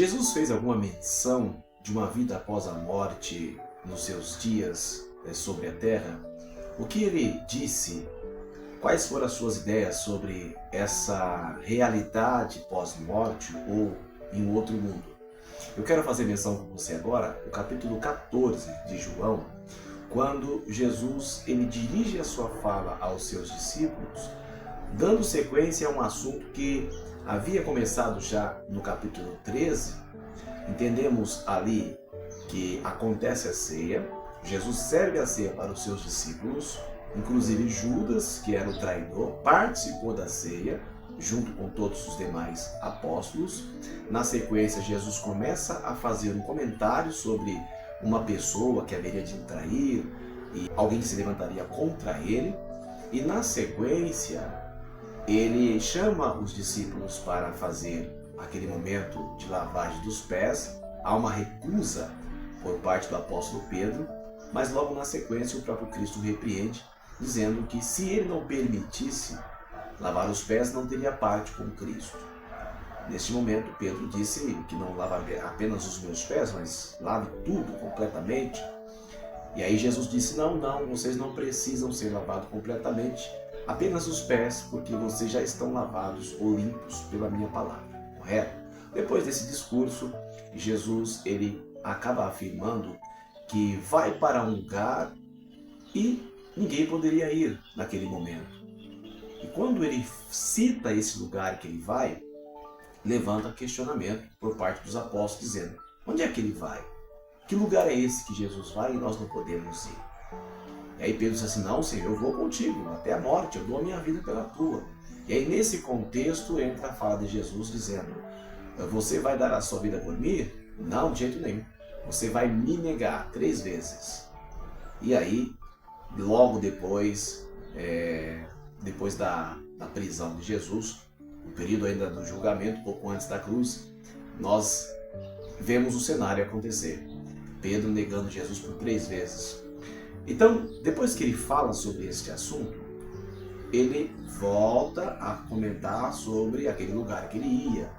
Jesus fez alguma menção de uma vida após a morte nos seus dias sobre a terra? O que ele disse? Quais foram as suas ideias sobre essa realidade pós-morte ou em um outro mundo? Eu quero fazer menção com você agora o capítulo 14 de João, quando Jesus ele dirige a sua fala aos seus discípulos, dando sequência a um assunto que havia começado já no capítulo 13. Entendemos ali que acontece a ceia, Jesus serve a ceia para os seus discípulos, inclusive Judas, que era o traidor, participou da ceia, junto com todos os demais apóstolos. Na sequência, Jesus começa a fazer um comentário sobre uma pessoa que haveria de trair e alguém que se levantaria contra ele. E na sequência, ele chama os discípulos para fazer aquele momento de lavagem dos pés. Há uma recusa por parte do apóstolo Pedro, mas logo na sequência o próprio Cristo repreende, dizendo que se ele não permitisse lavar os pés, não teria parte com Cristo. Neste momento, Pedro disse que não lavaria apenas os meus pés, mas lave tudo completamente. E aí Jesus disse, não, vocês não precisam ser lavados completamente, apenas os pés, porque vocês já estão lavados ou limpos pela minha palavra, correto? Depois desse discurso, Jesus ele acaba afirmando que vai para um lugar e ninguém poderia ir naquele momento. E quando ele cita esse lugar que ele vai, levanta questionamento por parte dos apóstolos, dizendo, onde é que ele vai? Que lugar é esse que Jesus vai e nós não podemos ir? E aí Pedro disse assim, não, Senhor, eu vou contigo até a morte, eu dou a minha vida pela tua. E aí nesse contexto entra a fala de Jesus dizendo, você vai dar a sua vida por mim? Não, de jeito nenhum. Você vai me negar 3 vezes. E aí, logo depois da prisão de Jesus, o período ainda do julgamento, pouco antes da cruz, nós vemos o cenário acontecer. Pedro negando Jesus por 3 vezes. Então, depois que ele fala sobre este assunto, ele volta a comentar sobre aquele lugar que ele ia,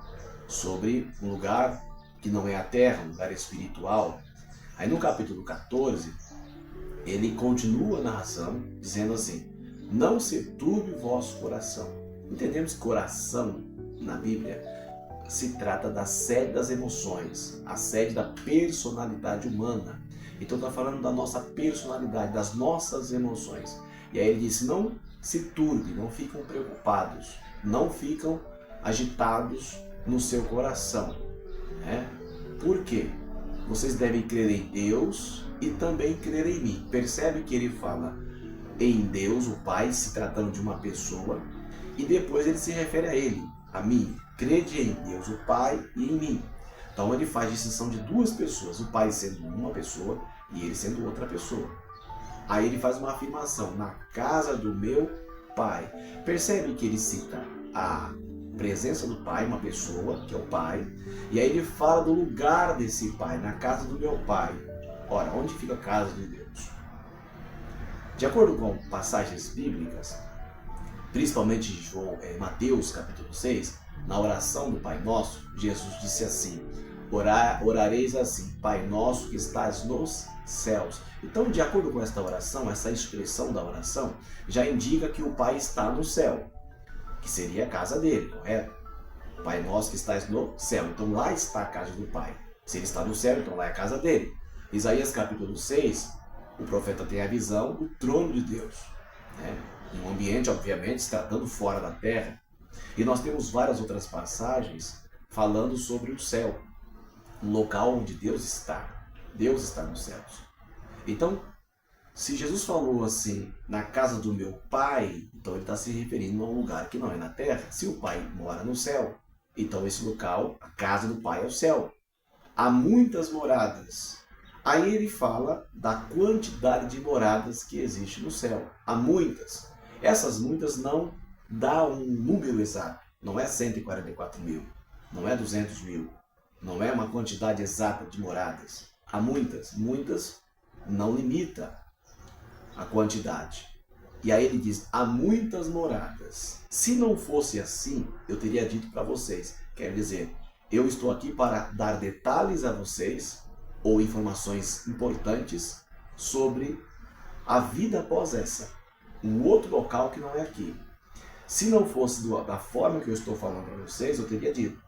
sobre um lugar que não é a terra, um lugar espiritual. Aí no capítulo 14, ele continua a narração, dizendo assim, não se turbe o vosso coração. Entendemos que coração, na Bíblia, se trata da sede das emoções, a sede da personalidade humana. Então está falando da nossa personalidade, das nossas emoções. E aí ele disse, não se turbe, não ficam preocupados, não ficam agitados no seu coração. Por quê? Vocês devem crer em Deus e também crer em mim. Percebe que ele fala em Deus, o Pai, se tratando de uma pessoa, e depois ele se refere a ele, a mim. Crede em Deus, o Pai, e em mim. Então ele faz distinção de 2 pessoas, o Pai sendo uma pessoa e ele sendo outra pessoa. Aí ele faz uma afirmação, na casa do meu Pai. Percebe que ele cita a presença do Pai, uma pessoa, que é o Pai, e aí ele fala do lugar desse Pai, na casa do meu Pai. Ora, onde fica a casa de Deus? De acordo com passagens bíblicas, principalmente de Mateus capítulo 6, na oração do Pai Nosso, Jesus disse assim, orareis assim, Pai Nosso que estás nos céus. Então, de acordo com esta oração, essa expressão da oração, já indica que o Pai está no céu, que seria a casa dele, correto? Pai Nosso que estás no céu, então lá está a casa do Pai. Se ele está no céu, então lá é a casa dele. Isaías capítulo 6, o profeta tem a visão do trono de Deus, em um ambiente, obviamente, se tratando fora da terra. E nós temos várias outras passagens falando sobre o céu, um local onde Deus está. Deus está nos céus. Então, se Jesus falou assim, na casa do meu Pai, então ele está se referindo a um lugar que não é na terra. Se o Pai mora no céu, então esse local, a casa do Pai é o céu. Há muitas moradas. Aí ele fala da quantidade de moradas que existe no céu. Há muitas. Essas muitas não dá um número exato. Não é 144 mil, não é 200 mil, não é uma quantidade exata de moradas. Há muitas, muitas não limita a quantidade. E aí ele diz, há muitas moradas. Se não fosse assim, eu teria dito para vocês. Quer dizer, eu estou aqui para dar detalhes a vocês ou informações importantes sobre a vida após essa. Um outro local que não é aqui. Se não fosse da forma que eu estou falando para vocês, eu teria dito.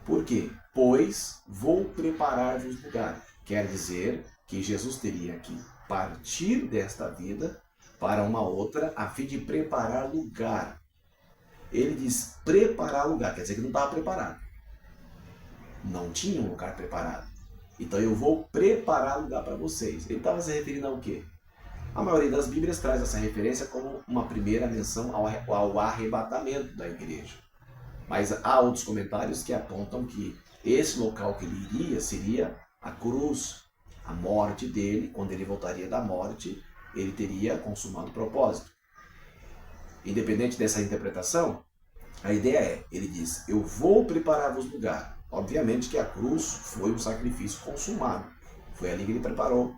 Por quê? Pois vou preparar-vos lugar. Quer dizer que Jesus teria que partir desta vida para uma outra a fim de preparar lugar. Ele diz preparar lugar, quer dizer que não estava preparado. Não tinha um lugar preparado. Então eu vou preparar lugar para vocês. Ele estava se referindo ao quê? A maioria das Bíblias traz essa referência como uma primeira menção ao arrebatamento da igreja. Mas há outros comentários que apontam que esse local que ele iria seria a cruz, a morte dele. Quando ele voltaria da morte, ele teria consumado o propósito. Independente dessa interpretação, a ideia é, ele diz, eu vou preparar-vos lugar. Obviamente que a cruz foi um sacrifício consumado. Foi ali que ele preparou.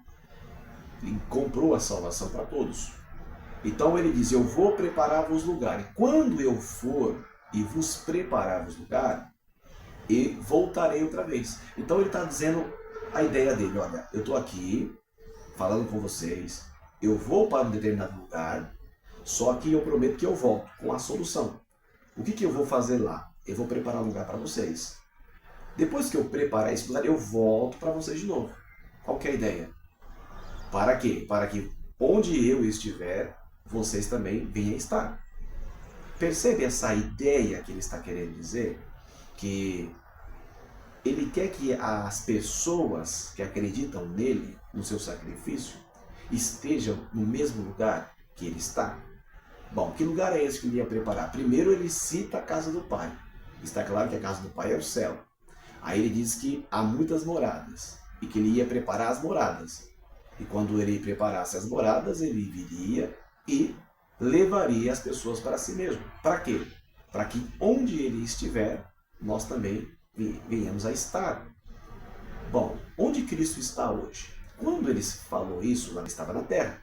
Ele comprou a salvação para todos. Então ele diz, eu vou preparar-vos lugar. E quando eu for e vos preparar-vos lugar, e voltarei outra vez. Então ele está dizendo a ideia dele, olha, eu estou aqui falando com vocês, eu vou para um determinado lugar, só que eu prometo que eu volto com a solução. O que eu vou fazer lá? Eu vou preparar um lugar para vocês. Depois que eu preparar esse lugar, eu volto para vocês de novo. Qual que é a ideia? Para quê? Para que onde eu estiver, vocês também venham estar. Percebe essa ideia que ele está querendo dizer? Que ele quer que as pessoas que acreditam nele, no seu sacrifício, estejam no mesmo lugar que ele está. Bom, que lugar é esse que ele ia preparar? Primeiro ele cita a casa do Pai. Está claro que a casa do Pai é o céu. Aí ele diz que há muitas moradas e que ele ia preparar as moradas. E quando ele preparasse as moradas, ele viria e levaria as pessoas para si mesmo. Para quê? Para que onde ele estiver, nós também venhamos a estar. Bom, onde Cristo está hoje? Quando ele falou isso, ele estava na terra,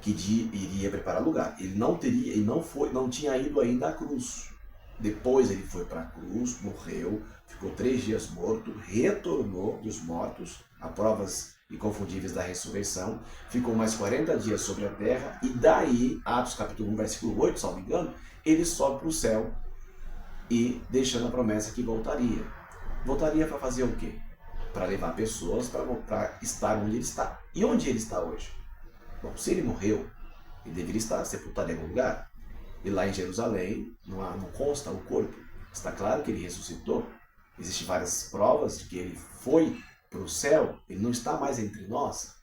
que iria preparar lugar. Ele não tinha ido ainda à cruz. Depois ele foi para a cruz, morreu, ficou 3 dias morto, retornou dos mortos, a provas inconfundíveis da ressurreição, ficou mais 40 dias sobre a terra, e daí, Atos capítulo 1, versículo 8, se não me engano, ele sobe para o céu, e deixando a promessa que voltaria. Voltaria para fazer o quê? Para levar pessoas para estar onde ele está. E onde ele está hoje? Bom, se ele morreu, ele deveria estar sepultado em algum lugar. E lá em Jerusalém não consta o corpo. Está claro que ele ressuscitou. Existem várias provas de que ele foi para o céu. Ele não está mais entre nós.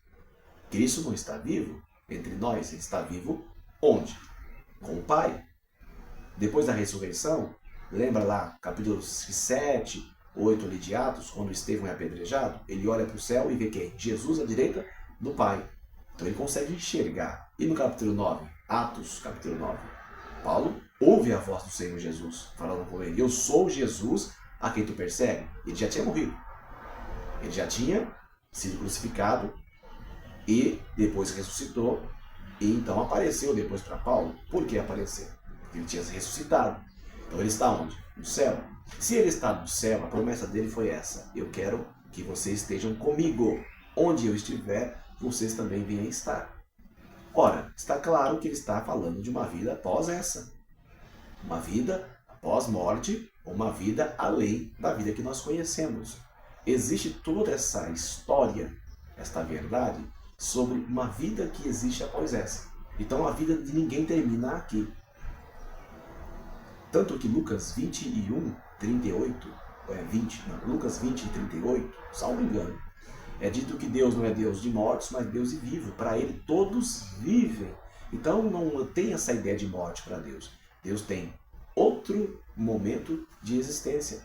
Cristo não está vivo entre nós. Ele está vivo onde? Com o Pai. Depois da ressurreição, lembra lá, capítulos 7, 8 ali de Atos, quando Estevão é apedrejado? Ele olha para o céu e vê quem? Jesus à direita do Pai. Então ele consegue enxergar. E no capítulo 9, Atos, capítulo 9, Paulo ouve a voz do Senhor Jesus, falando com ele, eu sou Jesus a quem tu persegue. Ele já tinha morrido. Ele já tinha sido crucificado e depois ressuscitou. E então apareceu depois para Paulo. Por que apareceu? Porque ele tinha ressuscitado. Então ele está onde? No céu. Se ele está no céu, a promessa dele foi essa. Eu quero que vocês estejam comigo. Onde eu estiver, vocês também venham estar. Ora, está claro que ele está falando de uma vida após essa. Uma vida após morte, uma vida além da vida que nós conhecemos. Existe toda essa história, esta verdade, sobre uma vida que existe após essa. Então a vida de ninguém termina aqui. Tanto que Lucas 21, 38, Lucas 20, 38, salvo engano, é dito que Deus não é Deus de mortos, mas Deus de vivo. Para Ele todos vivem. Então não tem essa ideia de morte para Deus. Deus tem outro momento de existência.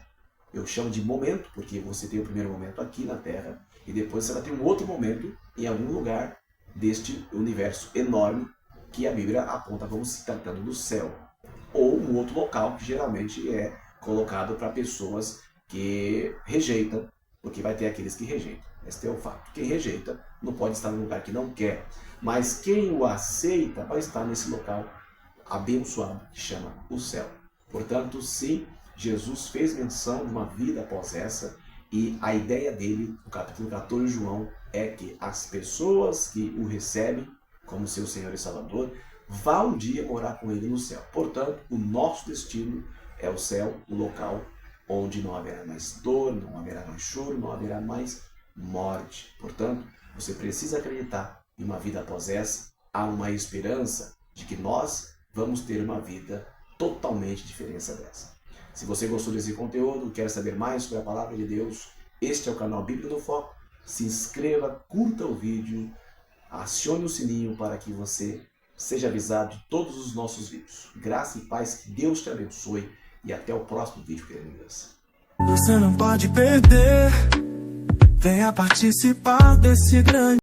Eu chamo de momento, porque você tem o primeiro momento aqui na Terra, e depois você vai ter um outro momento em algum lugar deste universo enorme que a Bíblia aponta como se tratando do céu. Ou um outro local que geralmente é colocado para pessoas que rejeitam, porque vai ter aqueles que rejeitam. Este é o fato. Quem rejeita não pode estar no lugar que não quer. Mas quem o aceita vai estar nesse local abençoado que chama o céu. Portanto, se Jesus fez menção de uma vida após essa, e a ideia dele, no capítulo 14 de João, é que as pessoas que o recebem como seu Senhor e Salvador vão um dia morar com ele no céu. Portanto, o nosso destino é o céu, o local onde não haverá mais dor, não haverá mais choro, não haverá mais morte. Portanto, você precisa acreditar em uma vida após essa. Há uma esperança de que nós vamos ter uma vida totalmente diferente dessa. Se você gostou desse conteúdo, quer saber mais sobre a Palavra de Deus, este é o canal Bíblia no Foco. Se inscreva, curta o vídeo, acione o sininho para que você seja avisado de todos os nossos vídeos. Graça e paz, que Deus te abençoe e até o próximo vídeo, querido Deus. Você não pode perder, venha participar desse grande